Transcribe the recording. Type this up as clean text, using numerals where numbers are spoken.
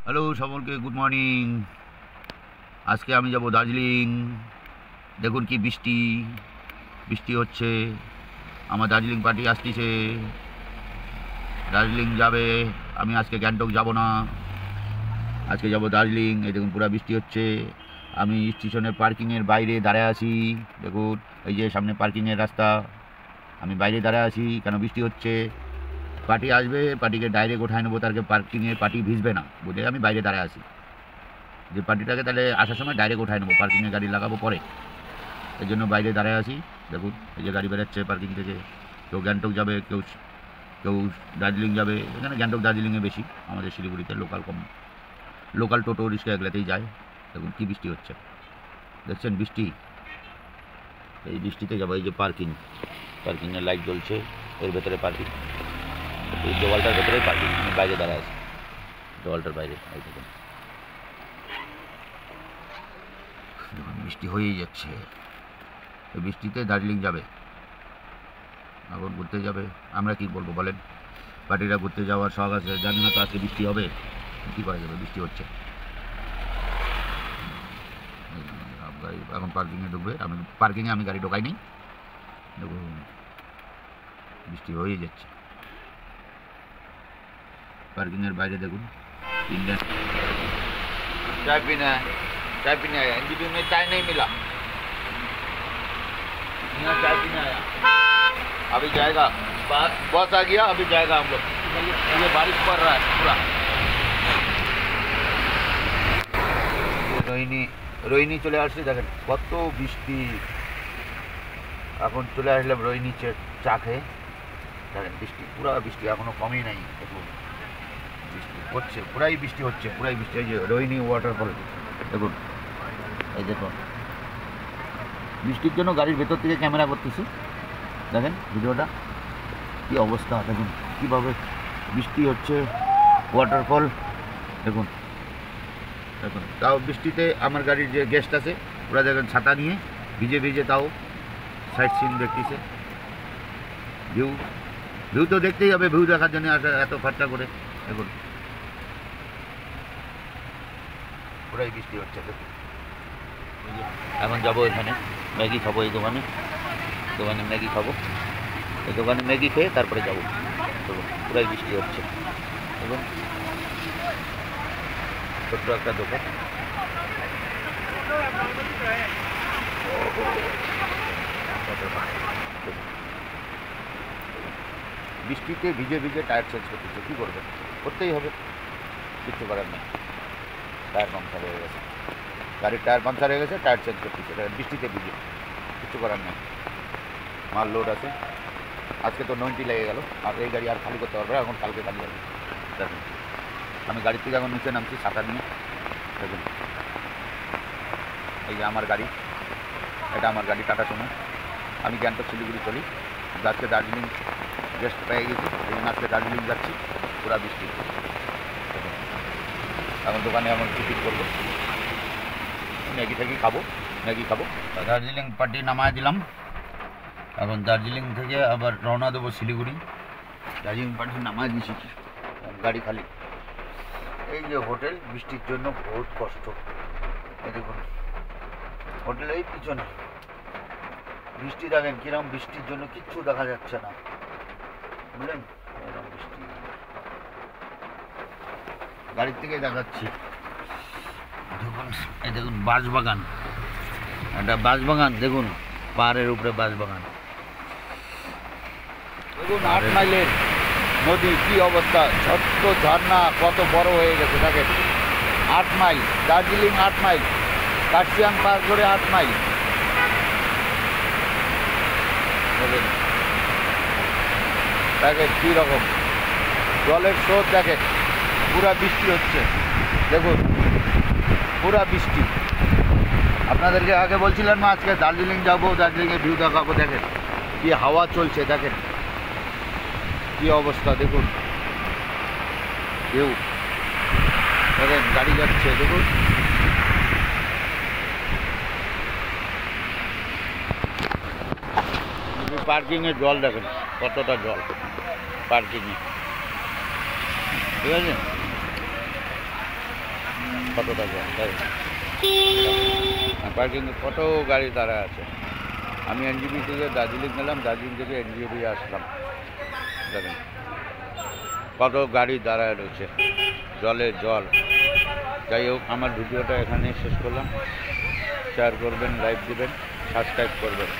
Hello সকলকে good morning. আজকে আমি যাব দার্জিলিং। দেখুন কি বৃষ্টি বৃষ্টি হচ্ছে। আমার দার্জিলিং পার্টি আসতেছে, দার্জিলিং যাবে। আমি আজকে গ্যাংটক যাব না, আজকে যাব দার্জিলিং। এই দেখুন পুরো বৃষ্টি হচ্ছে। আমি স্টেশনের পার্কিংয়ের বাইরে দাঁড়ায় আছি। দেখুন এই যে সামনে পার্কিংয়ের রাস্তা, আমি বাইরে দাঁড়ায় আছি কেন বৃষ্টি হচ্ছে। পার্টি আসবে, পার্টিকে ডাইরেক্ট ওঠায় নেবো, তারকে পার্কিংয়ে পার্টি ভিজবে না বলে আমি বাইরে দাঁড়ায় আছি। যে পার্টিটাকে তাহলে আসার সময় ডাইরেক্ট ওঠায় নেবো, পার্কিংয়ে গাড়ি লাগাবো পরে, এই জন্য বাইরে দাঁড়ায় আছি। দেখুন এই যে গাড়ি বেরোচ্ছে পার্কিং থেকে। কেউ গ্যাংটক যাবে, কেউ কেউ দার্জিলিং যাবে। এখানে গ্যাংটক দার্জিলিংয়ে বেশি, আমাদের শিলিগুড়িতে লোকাল কম, লোকাল টোটো রিক্সা এগুলোতেই যায়। দেখুন কী বৃষ্টি হচ্ছে, দেখছেন বৃষ্টি। এই বৃষ্টিতে যাবো। এই যে পার্কিংয়ের লাইট জ্বলছে, এর ভেতরে পার্কিং, এই দেওয়ালটার ভেতরেই পার্কিং। আমি বাইরে দাঁড়ায় আছি দেওয়ালটার বাইরে। এই দেখুন বৃষ্টি হয়েই যাচ্ছে। এই বৃষ্টিতে দার্জিলিং যাবে, এখন ঘুরতে যাবে। আমরা কি বলবো বলেন, পার্টিরা ঘুরতে যাওয়ার শখ আছে। জানি না তো আজকে বৃষ্টি হবে, কী করা যাবে, বৃষ্টি হচ্ছে। গাড়ি এখন পার্কিংয়ে ঢুকবে, আমি পার্কিংয়ে আমি গাড়ি ঢোকাইনি। দেখুন বৃষ্টি হয়েই যাচ্ছে। पार्किंग बाहर देखो इंडियन चाय पीना है, चाय पीने आया। एनजीपी में चाय नहीं मिला, यहाँ चाय पीने आया। अभी जाएगा, बस आ गया, अभी जाएगा हम लोग। ये बारिश पड़ रहा है पूरा। रोहिणी चले आसছি দেখেন কত বৃষ্টি। এখন চলে আসলাম রোহিণী চা খেয়ে। দেখেন বৃষ্টি, পুরা বৃষ্টি এখনো কমই নাই। দেখুন বৃষ্টি হচ্ছে, পুরাই বৃষ্টি হচ্ছে, পুরাই বৃষ্টি। এই যে রোহিণী ওয়াটারফল দেখুন, এই দেখুন বৃষ্টির জন্য গাড়ির ভেতর থেকে ক্যামেরা করতেছি। দেখেন ভিডিওটা কী অবস্থা, দেখুন কীভাবে বৃষ্টি হচ্ছে, ওয়াটারফল দেখুন। দেখুন তাও বৃষ্টিতে আমার গাড়ির যে গেস্ট আছে ওরা দেখেন ছাতা নিয়ে ভিজে ভিজে তাও সাইড সিন দেখতেছে। ভিউ তো দেখতেই হবে, ভিউ দেখার জন্য এত খরচা করে। দেখুন পুরাই বৃষ্টি হচ্ছে। দেখুন এখন যাবো এখানে ম্যাগি খাবো, এই দোকানে ম্যাগি খাবো। এই দোকানে ম্যাগি খেয়ে তারপরে যাবো। দেখুন পুরাই বৃষ্টি হচ্ছে। দেখুন ছোট্ট একটা দোকান, বৃষ্টিতে ভিজে ভিজে টায়ার চেঞ্জ করতেছে। কী করবে, করতেই হবে, কিচ্ছু করার নেই। টায়ার পাংচার হয়ে গেছে, গাড়ির টায়ার পাংচার হয়ে গেছে, টায়ার চেঞ্জ করতেছে বৃষ্টিতে ভিজে, কিচ্ছু করার নেই। মাল লোড আছে, আজকে তো 90 লেগে গেল। আর এই গাড়ি আর খালি করতে পারবে, এখন কালকে খালি যাবে। দেখুন আমি গাড়ির থেকে এখন নিচে নামছি ছাতা নিয়ে। দেখুন এই যে আমার গাড়ি, এটা আমার গাড়ি টাটা সুমো। আমি গ্যাংটক শিলিগুড়ি চলি, আজকে দার্জিলিং গেস্ট পেয়ে গেছি, এই জন্য আজকে দার্জিলিং যাচ্ছি। পুরা বৃষ্টি। এখন দোকানে আমার টিকিট করবো, ম্যাগি ট্যাগি খাবো, ম্যাগি খাবো। দার্জিলিং পার্টি নামায় দিলাম, এখন দার্জিলিং থেকে আবার রওনা দেবো শিলিগুড়ি। দার্জিলিং পার্টি নামায় দিয়েছি, গাড়ি খালি। এই যে হোটেল, বৃষ্টির জন্য বহুত কষ্ট। এই দেখুন হোটেল এই পিছনে, বৃষ্টি দেখেন কিরম, বৃষ্টির জন্য কিচ্ছু দেখা যাচ্ছে না, বুঝলেন এরকম বৃষ্টি। গাড়ির থেকে দেখাচ্ছি। দেখুন এই দেখুন বাঁশবাগান, একটা বাঁশবাগান দেখুন, পাহাড়ের উপরে বাঁশবাগান। দেখুন 8 মাইলের নদী কী অবস্থা, ছোট্ট ঝর্ণা কত বড় হয়ে গেছে দেখেন। 8 মাইল দার্জিলিং, 8 মাইল কার্শিয়াং পার করে 8 মাইল। দেখেন কী রকম জলের স্রোত, দেখেন পুরা বৃষ্টি হচ্ছে। দেখুন পুরা বৃষ্টি। আপনাদেরকে আগে বলছিলাম না আজকে দার্জিলিং যাবো, দার্জিলিংয়ে ভিউ দেখাবো। দেখেন কি হাওয়া চলছে, দেখেন কি অবস্থা। দেখুন ভিউ, দেখেন গাড়ি যাচ্ছে। দেখুন পার্কিংয়ে জল, দেখেন কতটা জল পার্কিংয়ে, ঠিক আছে। কতটা জল তাই পার্কিংয়ে কত গাড়ি দাঁড়ায় আছে। আমি এনজিপি থেকে দার্জিলিং গেলাম, দার্জিলিং থেকে এনজিপি আসলাম, দেখেন কত গাড়ি দাঁড়ায় রয়েছে, জলে জল। যাই হোক, আমার ভিডিওটা এখানে শেষ করলাম। শেয়ার করবেন, লাইক দিবেন, সাবস্ক্রাইব করবেন।